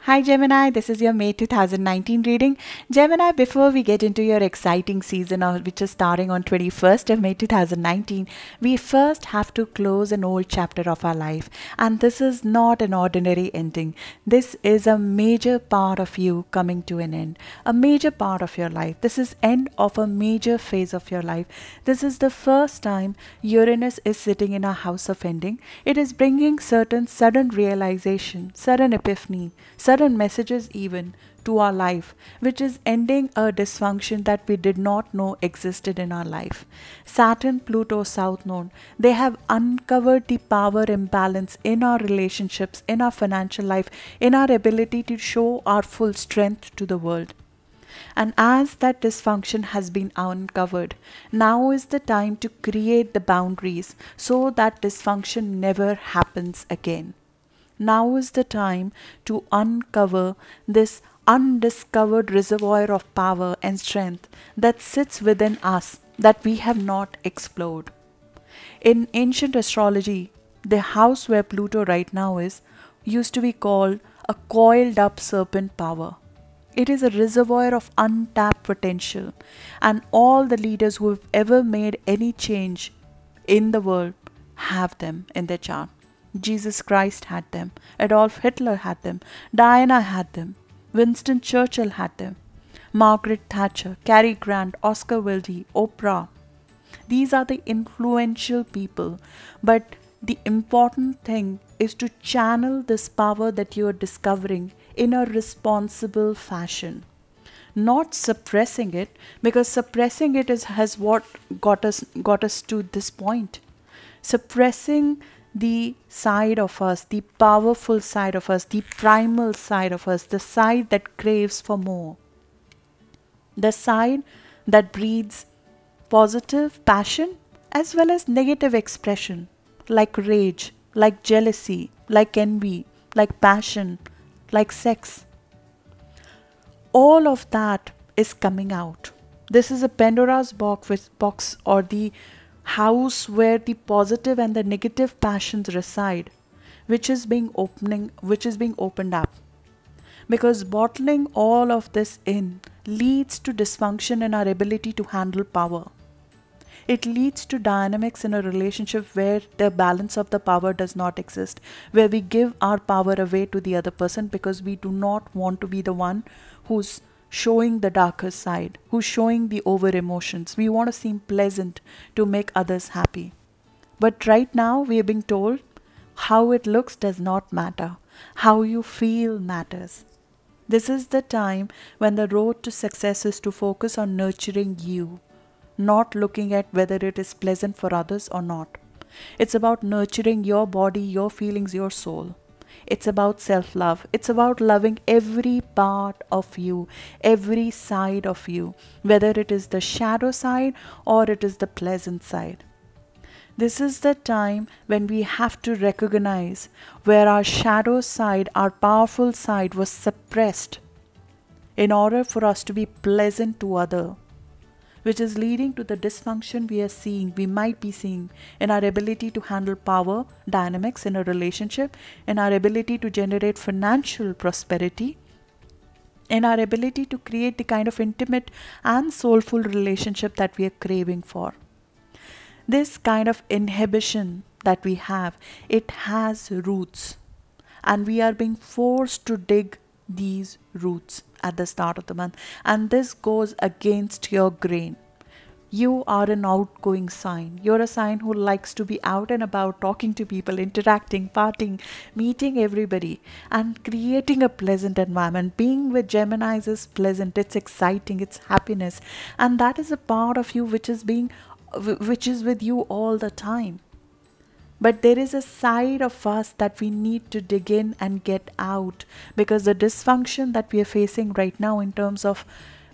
Hi Gemini, this is your May 2019 reading. Gemini, before we get into your exciting season which is starting on 21st of May 2019, we first have to close an old chapter of our life. And this is not an ordinary ending. This is a major part of you coming to an end. A major part of your life. This is end of a major phase of your life. This is the first time Uranus is sitting in a house of ending. It is bringing certain sudden realization, sudden epiphany, sudden messages even to our life, which is ending a dysfunction that we did not know existed in our life. Saturn, Pluto, South Node, they have uncovered the power imbalance in our relationships, in our financial life, in our ability to show our full strength to the world. And as that dysfunction has been uncovered, now is the time to create the boundaries so that dysfunction never happens again. Now is the time to uncover this undiscovered reservoir of power and strength that sits within us that we have not explored. In ancient astrology, the house where Pluto right now is used to be called a coiled up serpent power. It is a reservoir of untapped potential, and all the leaders who have ever made any change in the world have them in their chart. Jesus Christ had them, Adolf Hitler had them, Diana had them, Winston Churchill had them, Margaret Thatcher, Cary Grant, Oscar Wilde, Oprah. These are the influential people, but the important thing is to channel this power that you are discovering in a responsible fashion. Not suppressing it, because suppressing it has what got us to this point. Suppressing the side of us, the powerful side of us, the primal side of us, the side that craves for more, the side that breeds positive passion as well as negative expression, like rage, like jealousy, like envy, like passion, like sex. All of that is coming out. This is a Pandora's box, or the house where the positive and the negative passions reside, which is being opened up. Because bottling all of this in leads to dysfunction in our ability to handle power. It leads to dynamics in a relationship where the balance of the power does not exist, where we give our power away to the other person because we do not want to be the one who's showing the darker side, who's showing the over emotions. We want to seem pleasant to make others happy. But right now we are being told how it looks does not matter. How you feel matters. This is the time when the road to success is to focus on nurturing you, not looking at whether it is pleasant for others or not. It's about nurturing your body, your feelings, your soul. It's about self-love. It's about loving every part of you, every side of you, whether it is the shadow side or it is the pleasant side. This is the time when we have to recognize where our shadow side, our powerful side was suppressed in order for us to be pleasant to others, which is leading to the dysfunction we might be seeing in our ability to handle power dynamics in a relationship, in our ability to generate financial prosperity, in our ability to create the kind of intimate and soulful relationship that we are craving for. This kind of inhibition that we have, it has roots, and we are being forced to dig these roots at the start of the month, and this goes against your grain. You are an outgoing sign. You're a sign who likes to be out and about, talking to people, interacting, partying, meeting everybody, and creating a pleasant environment. Being with Geminis is pleasant, it's exciting, it's happiness, and that is a part of you which is with you all the time. But there is a side of us that we need to dig in and get out, because the dysfunction that we are facing right now in terms of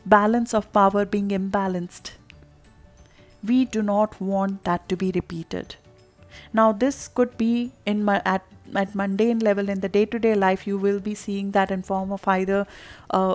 balance of power being imbalanced, we do not want that to be repeated. Now this could be at mundane level, in the day-to-day life. You will be seeing that in form of either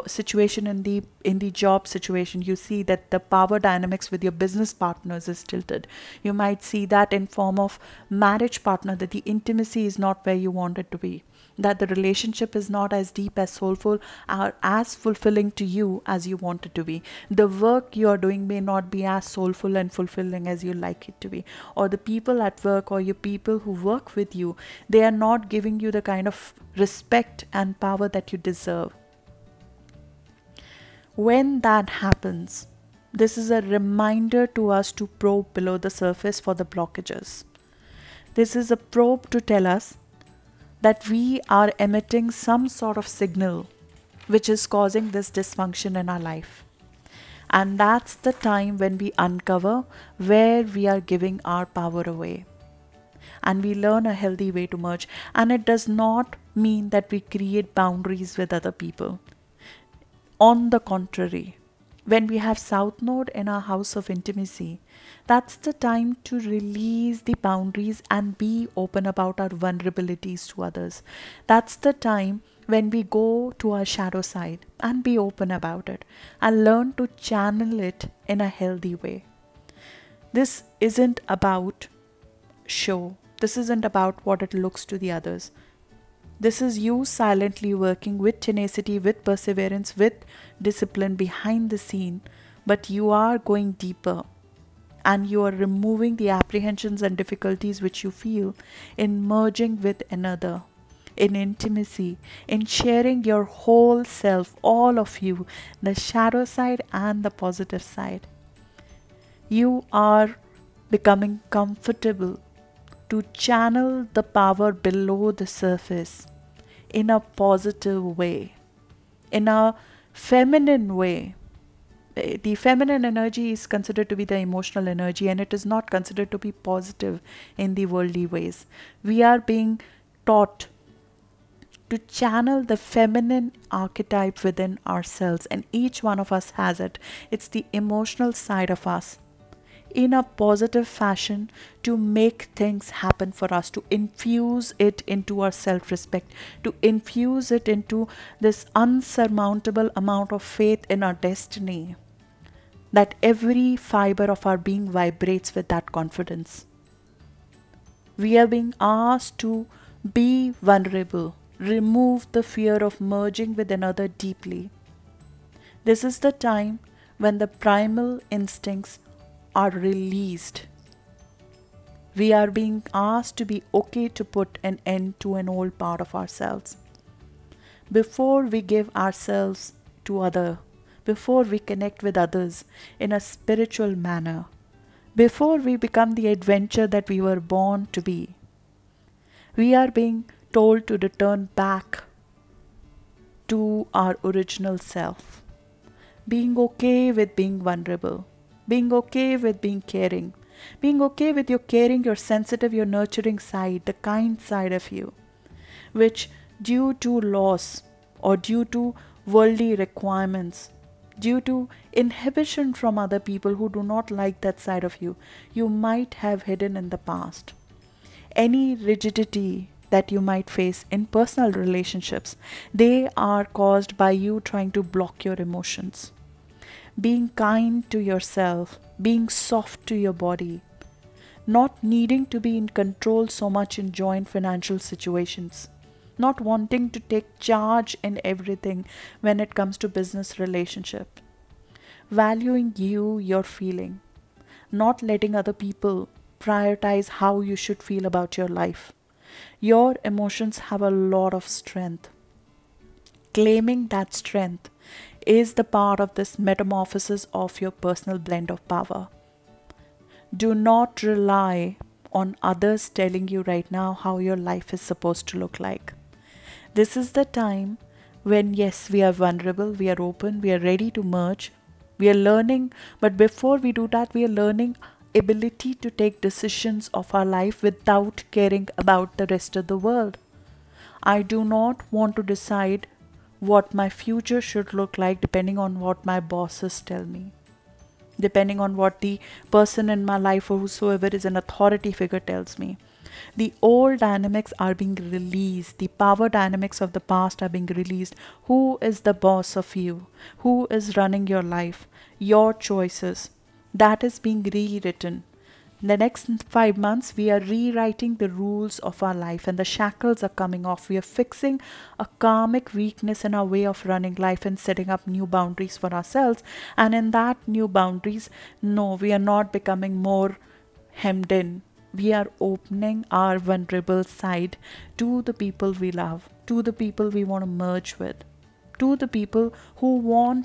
situation in the job situation. You see that the power dynamics with your business partners is tilted. You might see that in form of marriage partner, that the intimacy is not where you want it to be. that the relationship is not as deep, as soulful, or as fulfilling to you as you want it to be. The work you are doing may not be as soulful and fulfilling as you like it to be. Or the people at work or your people who work with you, they are not giving you the kind of respect and power that you deserve. When that happens, this is a reminder to us to probe below the surface for the blockages. This is a probe to tell us that we are emitting some sort of signal which is causing this dysfunction in our life. And that's the time when we uncover where we are giving our power away. And we learn a healthy way to merge. And it does not mean that we create boundaries with other people. On the contrary, when we have South Node in our house of intimacy, that's the time to release the boundaries and be open about our vulnerabilities to others. That's the time when we go to our shadow side and be open about it and learn to channel it in a healthy way. This isn't about show. This isn't about what it looks to the others. This is you silently working with tenacity, with perseverance, with discipline behind the scene, but you are going deeper and you are removing the apprehensions and difficulties which you feel in merging with another, in intimacy, in sharing your whole self, all of you, the shadow side and the positive side. You are becoming comfortable to channel the power below the surface in a positive way, in a feminine way. The feminine energy is considered to be the emotional energy, and it is not considered to be positive in the worldly ways. We are being taught to channel the feminine archetype within ourselves, and each one of us has it. It's the emotional side of us, in a positive fashion, to make things happen for us, to infuse it into our self-respect, to infuse it into this unsurmountable amount of faith in our destiny, that every fiber of our being vibrates with that confidence. We are being asked to be vulnerable, remove the fear of merging with another deeply. This is the time when the primal instincts are released. We are being asked to be okay to put an end to an old part of ourselves. Before we give ourselves to others, before we connect with others in a spiritual manner, before we become the adventure that we were born to be, we are being told to return back to our original self, being okay with being vulnerable, being okay with being caring, being okay with your caring, your sensitive, your nurturing side, the kind side of you, which due to loss or due to worldly requirements, due to inhibition from other people who do not like that side of you, you might have hidden in the past. Any rigidity that you might face in personal relationships, they are caused by you trying to block your emotions. Being kind to yourself, being soft to your body, not needing to be in control so much in joint financial situations, not wanting to take charge in everything when it comes to business relationship, valuing you, your feeling, not letting other people prioritize how you should feel about your life. Your emotions have a lot of strength. Claiming that strength is the part of this metamorphosis of your personal blend of power. Do not rely on others telling you right now how your life is supposed to look like. This is the time when, yes, we are vulnerable, we are open, we are ready to merge, we are learning, but before we do that, we are learning ability to take decisions of our life without caring about the rest of the world. I do not want to decide what my future should look like depending on what my bosses tell me, depending on what the person in my life or whosoever is an authority figure tells me. The old dynamics are being released. The power dynamics of the past are being released. Who is the boss of you? Who is running your life? Your choices. That is being rewritten. The next 5 months, we are rewriting the rules of our life and the shackles are coming off. We are fixing a karmic weakness in our way of running life and setting up new boundaries for ourselves. And in that new boundaries, no, we are not becoming more hemmed in. We are opening our vulnerable side to the people we love, to the people we want to merge with, to the people who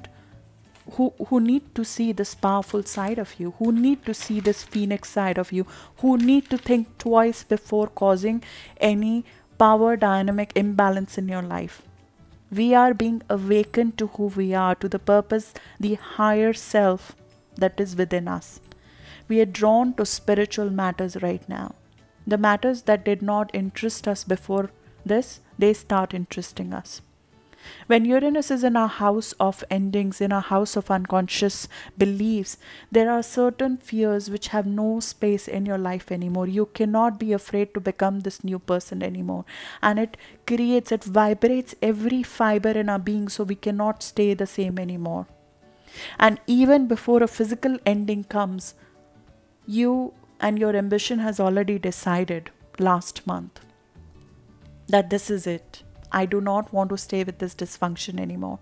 need to see this powerful side of you, who need to see this phoenix side of you, who need to think twice before causing any power dynamic imbalance in your life. We are being awakened to who we are, to the purpose, the higher self that is within us. We are drawn to spiritual matters right now. The matters that did not interest us before this, they start interesting us. When Uranus is in our house of endings, in our house of unconscious beliefs, there are certain fears which have no space in your life anymore. You cannot be afraid to become this new person anymore. And it vibrates every fiber in our being, so we cannot stay the same anymore. And even before a physical ending comes, you and your ambition has already decided last month that this is it. I do not want to stay with this dysfunction anymore.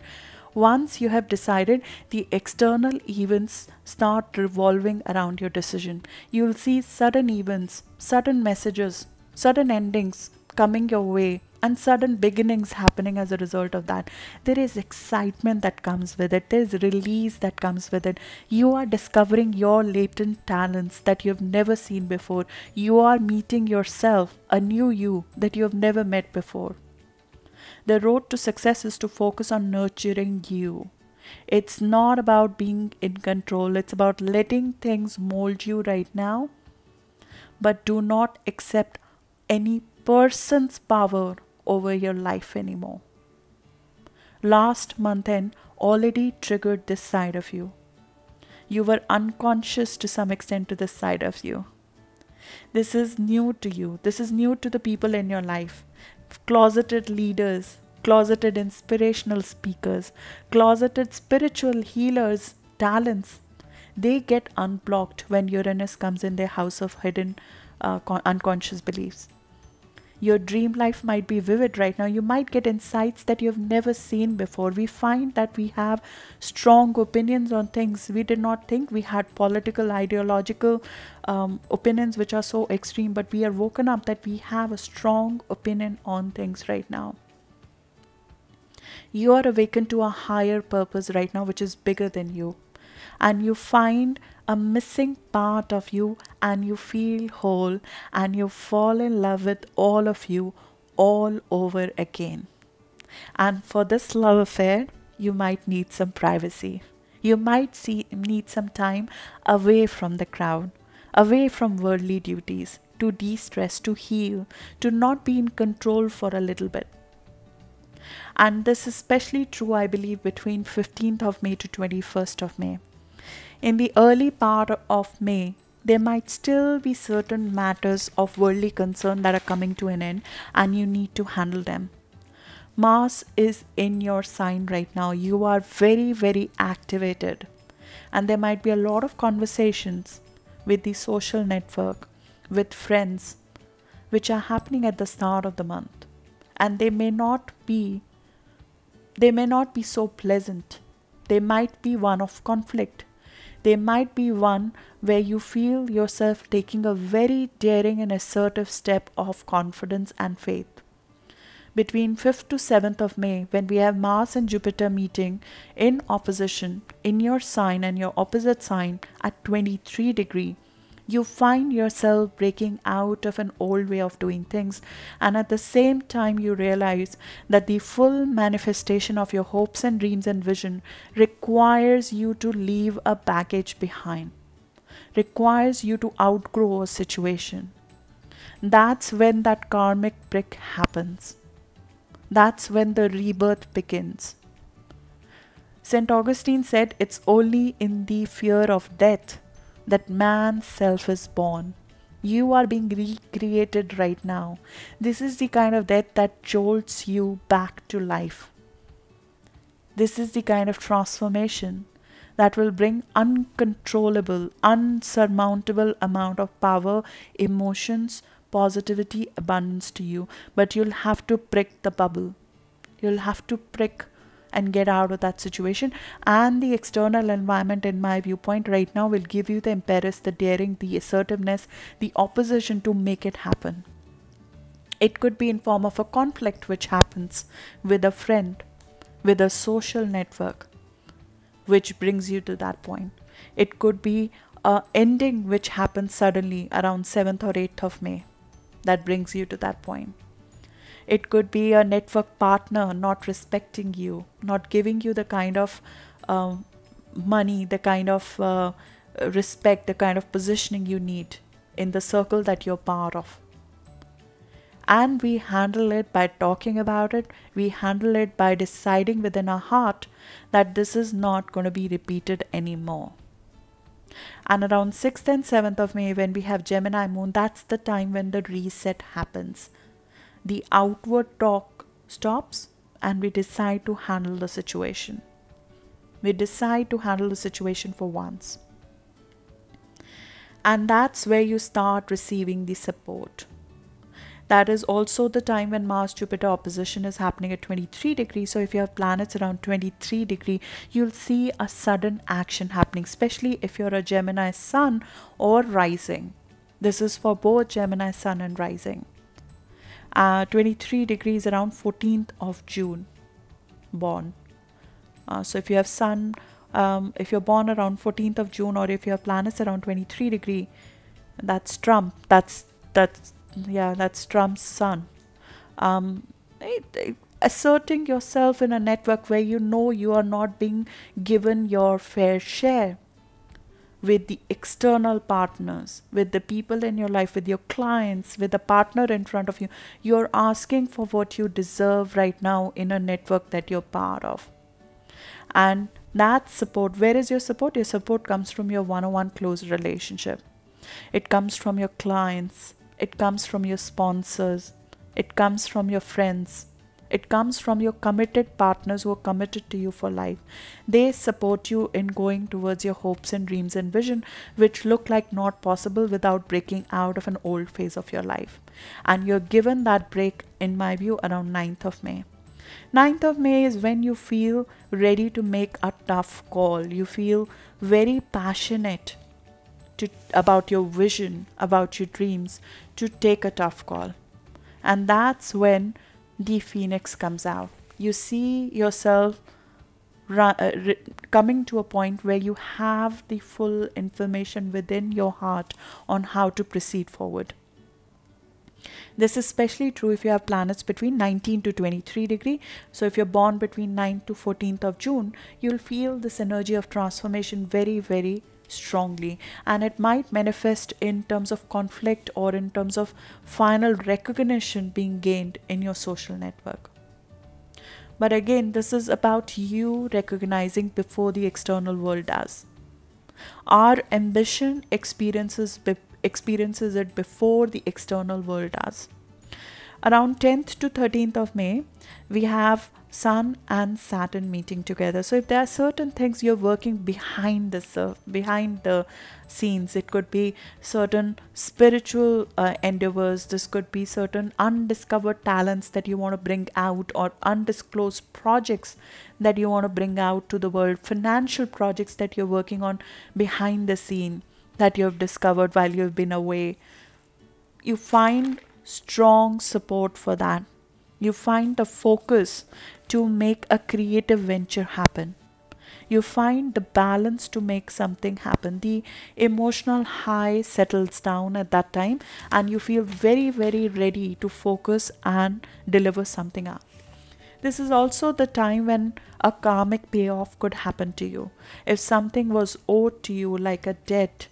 Once you have decided, the external events start revolving around your decision. You will see sudden events, sudden messages, sudden endings coming your way, and sudden beginnings happening as a result of that. There is excitement that comes with it. There is release that comes with it. You are discovering your latent talents that you have never seen before. You are meeting yourself, a new you that you have never met before. The road to success is to focus on nurturing you. It's not about being in control. It's about letting things mold you right now. But do not accept any person's power over your life anymore. Last month end already triggered this side of you. You were unconscious to some extent to this side of you. This is new to you. This is new to the people in your life. Closeted leaders, closeted inspirational speakers, closeted spiritual healers, talents, they get unblocked when Uranus comes in their house of hidden unconscious beliefs. Your dream life might be vivid right now. You might get insights that you've never seen before. We find that we have strong opinions on things. We did not think we had political, ideological opinions which are so extreme, but we are woken up that we have a strong opinion on things right now. You are awakened to a higher purpose right now, which is bigger than you. And you find a missing part of you and you feel whole and you fall in love with all of you all over again. And for this love affair, you might need some privacy. You might need some time away from the crowd, away from worldly duties, to de-stress, to heal, to not be in control for a little bit. And this is especially true, I believe, between 15th of May to 21st of May. In the early part of May, there might still be certain matters of worldly concern that are coming to an end and you need to handle them. Mars is in your sign right now. You are very, very activated. And there might be a lot of conversations with the social network, with friends, which are happening at the start of the month. And they may not be so pleasant. They might be one of conflict. They might be one where you feel yourself taking a very daring and assertive step of confidence and faith. Between 5th to 7th of May, when we have Mars and Jupiter meeting in opposition in your sign and your opposite sign at 23 degrees, you find yourself breaking out of an old way of doing things, and at the same time you realize that the full manifestation of your hopes and dreams and vision requires you to leave a baggage behind, requires you to outgrow a situation. That's when that karmic break happens. That's when the rebirth begins. St. Augustine said it's only in the fear of death that man's self is born. You are being recreated right now. This is the kind of death that jolts you back to life. This is the kind of transformation that will bring uncontrollable, unsurmountable amount of power, emotions, positivity, abundance to you. But you'll have to prick the bubble. You'll have to prick and get out of that situation. And the external environment, in my viewpoint right now, will give you the impetus, the daring, the assertiveness, the opposition to make it happen. It could be in form of a conflict which happens with a friend, with a social network, which brings you to that point. It could be a ending which happens suddenly around 7th or 8th of May. That brings you to that point. It could be a network partner not respecting you, not giving you the kind of money, the kind of respect, the kind of positioning you need in the circle that you're part of. And we handle it by talking about it. We handle it by deciding within our heart that this is not going to be repeated anymore. And around 6th and 7th of May, when we have Gemini moon, that's the time when the reset happens. The outward talk stops and we decide to handle the situation. We decide to handle the situation for once. And that's where you start receiving the support. That is also the time when Mars-Jupiter opposition is happening at 23 degrees. So if you have planets around 23 degrees, you'll see a sudden action happening, especially if you're a Gemini sun or rising. This is for both Gemini sun and rising. 23 degrees around 14th of June born. So if you have sun, if you're born around 14th of June, or if you have planets around 23 degree, that's Trump. That's Trump's sun. Asserting yourself in a network where you know you are not being given your fair share with the external partners, with the people in your life, with your clients, with the partner in front of you. You're asking for what you deserve right now in a network that you're part of. And that support, where is your support? Your support comes from your one-on-one close relationship. It comes from your clients. It comes from your sponsors. It comes from your friends. It comes from your committed partners who are committed to you for life. They support you in going towards your hopes and dreams and vision, which look like not possible without breaking out of an old phase of your life. And you're given that break, in my view, around 9th of May. 9th of May is when you feel ready to make a tough call. You feel very passionate about your vision, about your dreams, to take a tough call. And that's when the phoenix comes out. You see yourself coming to a point where you have the full information within your heart on how to proceed forward. This is especially true if you have planets between 19 to 23 degree. So if you're born between 9th to 14th of June, you'll feel this energy of transformation very, very strongly, and it might manifest in terms of conflict or in terms of final recognition being gained in your social network. But again, this is about you recognizing before the external world does. Our ambition experiences it before the external world does. Around 10th to 13th of May, we have Sun and Saturn meeting together. So if there are certain things you're working behind the scenes, it could be certain spiritual endeavors. This could be certain undiscovered talents that you want to bring out, or undisclosed projects that you want to bring out to the world, financial projects that you're working on behind the scene that you've discovered while you've been away. You find strong support for that. You find the focus to make a creative venture happen. You find the balance to make something happen. The emotional high settles down at that time, and you feel very, very ready to focus and deliver something out. This is also the time when a karmic payoff could happen to you. If something was owed to you, like a debt,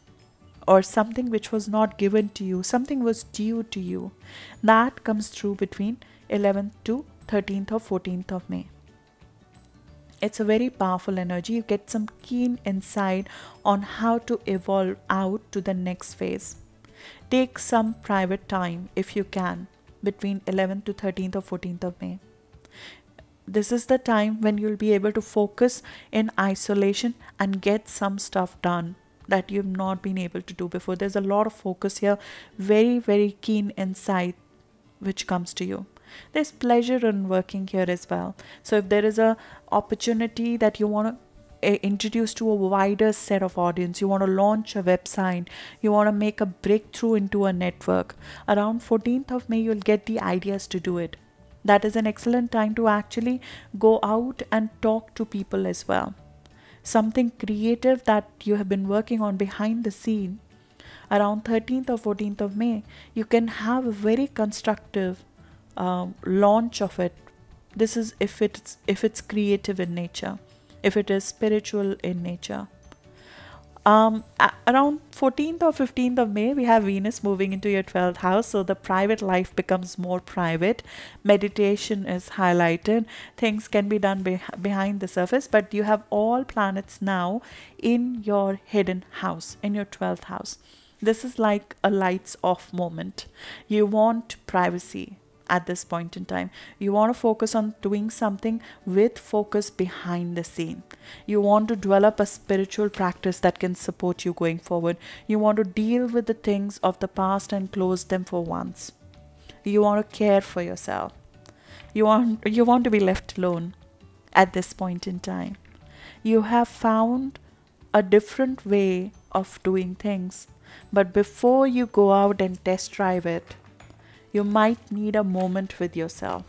or something which was not given to you, something was due to you, that comes through between 11th to 13th or 14th of May. It's a very powerful energy. You get some keen insight on how to evolve out to the next phase. Take some private time if you can between 11th to 13th or 14th of May. This is the time when you'll be able to focus in isolation and get some stuff done that you've not been able to do before. There's a lot of focus here, very, very keen insight which comes to you. There's pleasure in working here as well. So if there is a opportunity that you want to introduce to a wider set of audience, you want to launch a website, you want to make a breakthrough into a network, around 14th of May you'll get the ideas to do it. That is an excellent time to actually go out and talk to people as well. Something creative that you have been working on behind the scene, around 13th or 14th of May, you can have a very constructive launch of it. This is if it's creative in nature, if it is spiritual in nature. Around 14th or 15th of May, we have Venus moving into your 12th house. So the private life becomes more private. Meditation is highlighted. Things can be done behind the surface, but you have all planets now in your hidden house, in your 12th house. This is like a lights off moment. You want privacy at this point in time. You want to focus on doing something with focus behind the scene. You want to develop a spiritual practice that can support you going forward. You want to deal with the things of the past and close them for once. You want to care for yourself. You want to be left alone at this point in time. You have found a different way of doing things, but before you go out and test drive it, you might need a moment with yourself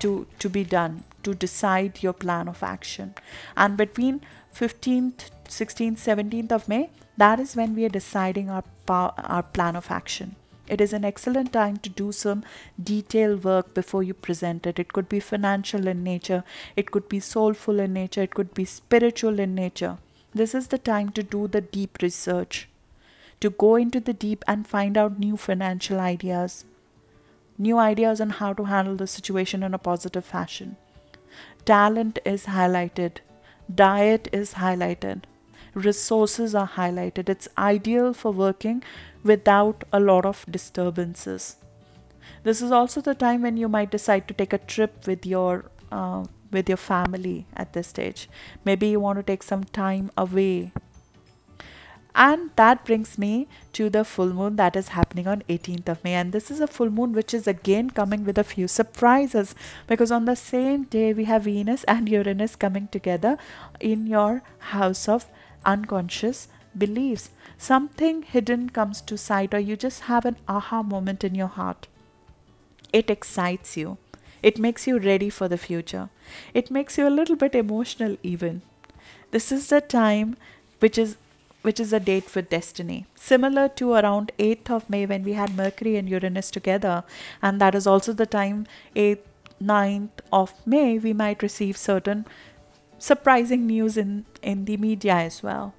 to be done, to decide your plan of action. And between 15th, 16th, 17th of May, that is when we are deciding our plan of action. It is an excellent time to do some detailed work before you present it. It could be financial in nature, it could be soulful in nature, it could be spiritual in nature. This is the time to do the deep research, to go into the deep and find out new financial ideas, new ideas on how to handle the situation in a positive fashion. Talent is highlighted, diet is highlighted, resources are highlighted. It's ideal for working without a lot of disturbances. This is also the time when you might decide to take a trip with your family at this stage. Maybe you want to take some time away. And that brings me to the full moon that is happening on 18th of May. And this is a full moon which is again coming with a few surprises, because on the same day we have Venus and Uranus coming together in your house of unconscious beliefs. Something hidden comes to sight, or you just have an aha moment in your heart. It excites you. It makes you ready for the future. It makes you a little bit emotional even. This is the time which is a date with destiny, similar to around 8th of May when we had Mercury and Uranus together. And that is also the time, 8th, 9th of May, we might receive certain surprising news in the media as well.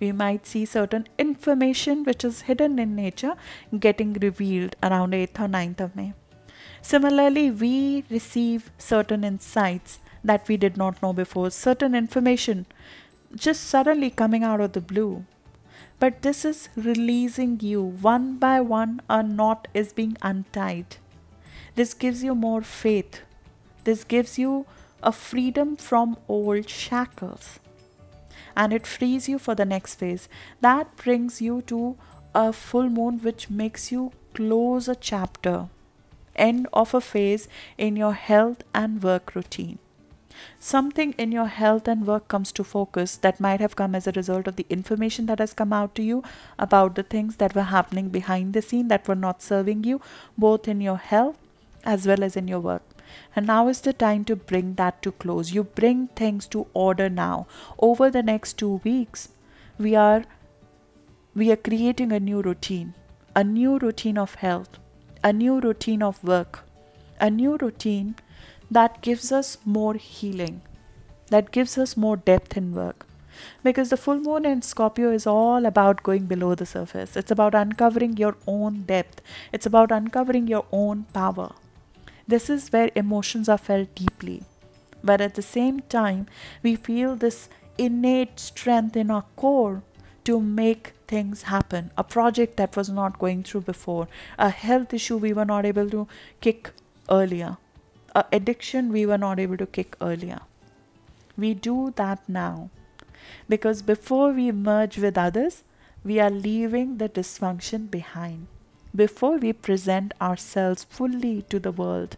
We might see certain information which is hidden in nature getting revealed around 8th or 9th of May. Similarly, we receive certain insights that we did not know before, certain information just suddenly coming out of the blue. But this is releasing you one by one. A knot is being untied. This gives you more faith. This gives you a freedom from old shackles, and it frees you for the next phase. That brings you to a full moon which makes you close a chapter, end of a phase in your health and work routine. Something in your health and work comes to focus that might have come as a result of the information that has come out to you about the things that were happening behind the scene that were not serving you, both in your health as well as in your work. And now is the time to bring that to close. You bring things to order now. Over the next 2 weeks, we are creating a new routine of health, a new routine of work, a new routine that gives us more healing, that gives us more depth in work. Because the full moon in Scorpio is all about going below the surface. It's about uncovering your own depth. It's about uncovering your own power. This is where emotions are felt deeply. But at the same time, we feel this innate strength in our core to make things happen. A project that was not going through before, a health issue we were not able to kick earlier, a addiction we were not able to kick earlier. We do that now because before we merge with others, we are leaving the dysfunction behind. Before we present ourselves fully to the world,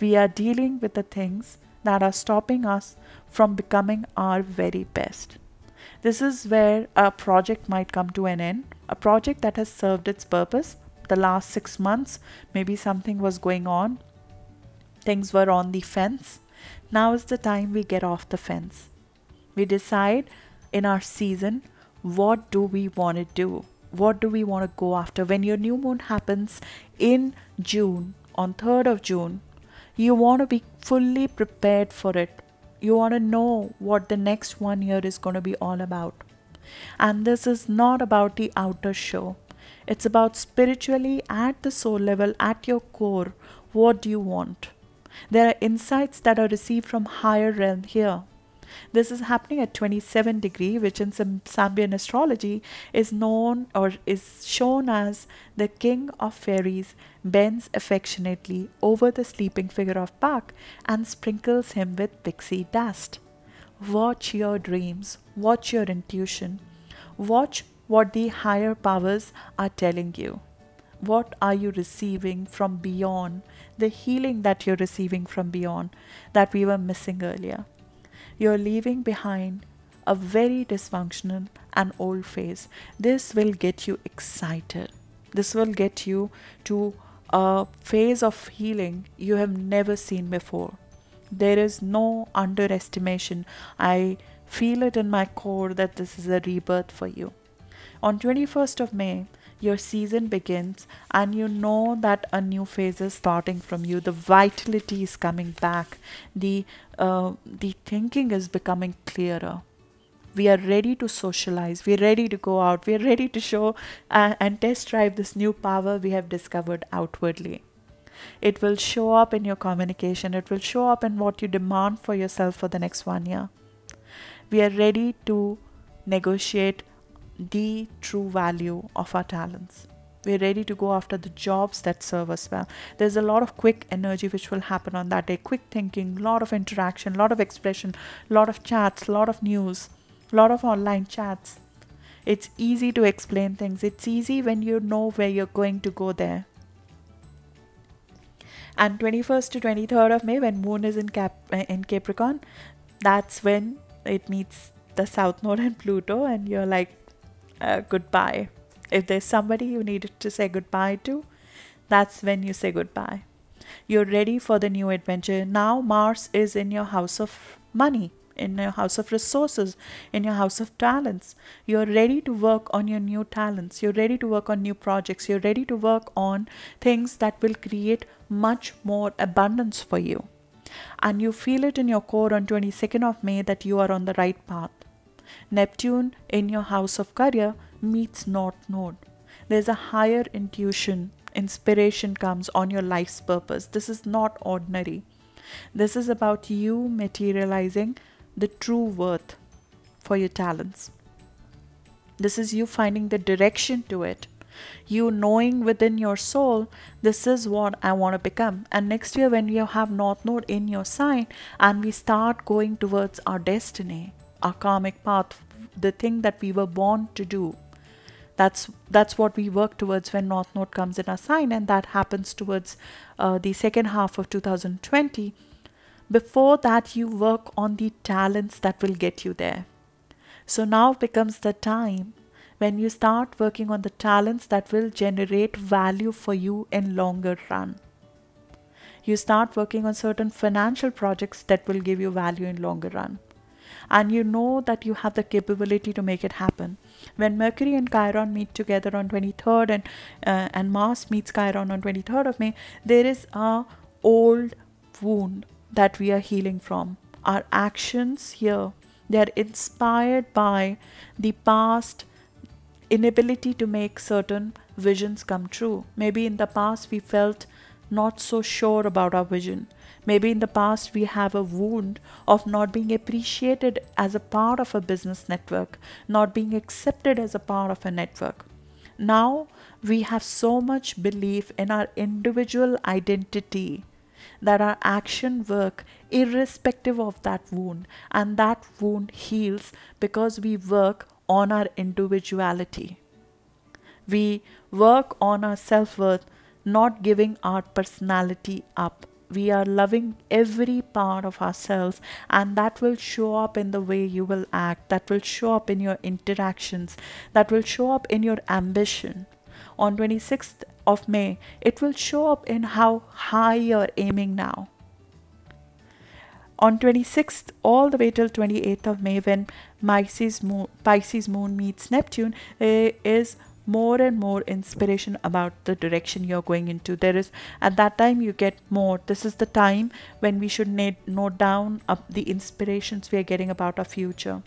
we are dealing with the things that are stopping us from becoming our very best. This is where a project might come to an end, a project that has served its purpose. The last 6 months, maybe something was going on, things were on the fence. Now is the time we get off the fence. We decide in our season, what do we want to do? What do we want to go after? When your new moon happens in June, on 3rd of June, you want to be fully prepared for it. You want to know what the next 1 year is going to be all about. And this is not about the outer show. It's about spiritually at the soul level, at your core. What do you want? There are insights that are received from higher realm here. This is happening at 27 degree, which in some Sambian astrology is known or is shown as the king of fairies bends affectionately over the sleeping figure of Puck and sprinkles him with pixie dust. Watch your dreams, watch your intuition, watch what the higher powers are telling you. What are you receiving from beyond, the healing that you're receiving from beyond that we were missing earlier. You're leaving behind a very dysfunctional and old phase. This will get you excited. This will get you to a phase of healing you have never seen before. There is no underestimation. I feel it in my core that this is a rebirth for you. On 21st of May, your season begins and you know that a new phase is starting from you. The vitality is coming back. The thinking is becoming clearer. We are ready to socialize. We are ready to go out. We are ready to show and test drive this new power we have discovered outwardly. It will show up in your communication. It will show up in what you demand for yourself for the next 1 year. We are ready to negotiate the true value of our talents. We're ready to go after the jobs that serve us well. There's a lot of quick energy which will happen on that day. Quick thinking, a lot of interaction, a lot of expression, a lot of chats, a lot of news, a lot of online chats. It's easy to explain things. It's easy when you know where you're going to go there. And 21st to 23rd of May, when Moon is in Capricorn, that's when it meets the South Node and Pluto, and you're like, goodbye. If there's somebody you needed to say goodbye to, that's when you say goodbye. You're ready for the new adventure. Now Mars is in your house of money, in your house of resources, in your house of talents. You're ready to work on your new talents. You're ready to work on new projects. You're ready to work on things that will create much more abundance for you. And you feel it in your core on 22nd of May that you are on the right path. Neptune in your house of career meets North Node. There's a higher intuition, inspiration comes on your life's purpose. This is not ordinary. This is about you materializing the true worth for your talents. This is you finding the direction to it. You knowing within your soul, this is what I want to become. And next year when you have North Node in your sign and we start going towards our destiny, our karmic path, the thing that we were born to do. That's what we work towards when North Node comes in our sign, and that happens towards the second half of 2020. Before that, you work on the talents that will get you there. So now becomes the time when you start working on the talents that will generate value for you in longer run. You start working on certain financial projects that will give you value in longer run. And you know that you have the capability to make it happen. When Mercury and Chiron meet together on 23rd and Mars meets Chiron on 23rd of May, there is a old wound that we are healing from. Our actions here, they are inspired by the past inability to make certain visions come true. Maybe in the past we felt not so sure about our vision. Maybe in the past we have a wound of not being appreciated as a part of a business network, not being accepted as a part of a network. Now we have so much belief in our individual identity that our action work irrespective of that wound, and that wound heals because we work on our individuality. We work on our self-worth, not giving our personality up. We are loving every part of ourselves, and that will show up in the way you will act, that will show up in your interactions, that will show up in your ambition. On 26th of May, it will show up in how high you're aiming now. On 26th all the way till 28th of May, when Pisces moon meets Neptune, there is more and more inspiration about the direction you're going into. There is, at that time you get more. This is the time when we should note down the inspirations we are getting about our future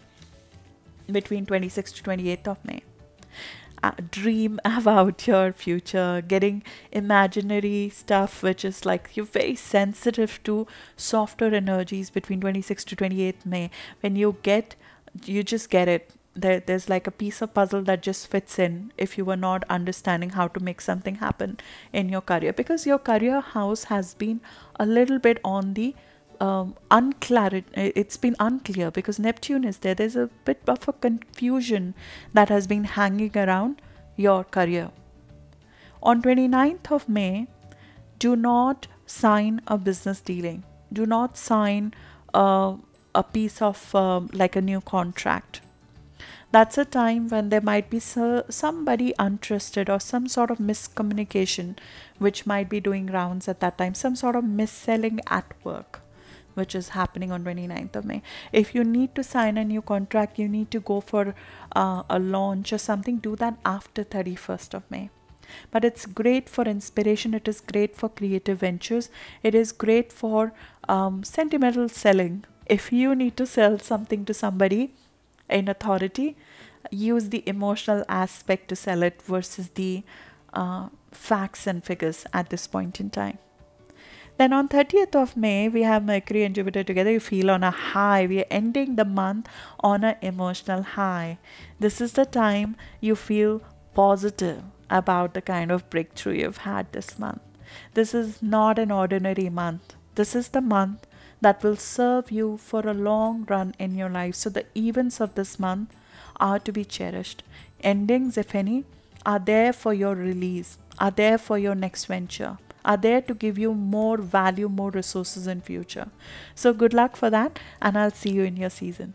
between 26th to 28th of May. Dream about your future, getting imaginary stuff, which is like you're very sensitive to softer energies between 26th to 28th May. When you just get it. There's like a piece of puzzle that just fits in if you were not understanding how to make something happen in your career, because your career house has been a little bit on the unclear. It's been unclear because Neptune is there. There's a bit of a confusion that has been hanging around your career. On 29th of May, do not sign a business dealing. Do not sign a piece of like a new contract. That's a time when there might be somebody untrusted or some sort of miscommunication which might be doing rounds at that time, some sort of mis-selling at work which is happening on 29th of May. If you need to sign a new contract, you need to go for a launch or something, do that after 31st of May. But it's great for inspiration, it is great for creative ventures, it is great for sentimental selling. If you need to sell something to somebody in authority, use the emotional aspect to sell it versus the facts and figures at this point in time. Then on 30th of May, we have Mercury and Jupiter together. You feel on a high. We are ending the month on an emotional high. This is the time you feel positive about the kind of breakthrough you've had this month. This is not an ordinary month. This is the month that will serve you for a long run in your life. So the events of this month are to be cherished. Endings, if any, are there for your release, are there for your next venture, are there to give you more value, more resources in future. So good luck for that, and I'll see you in your season.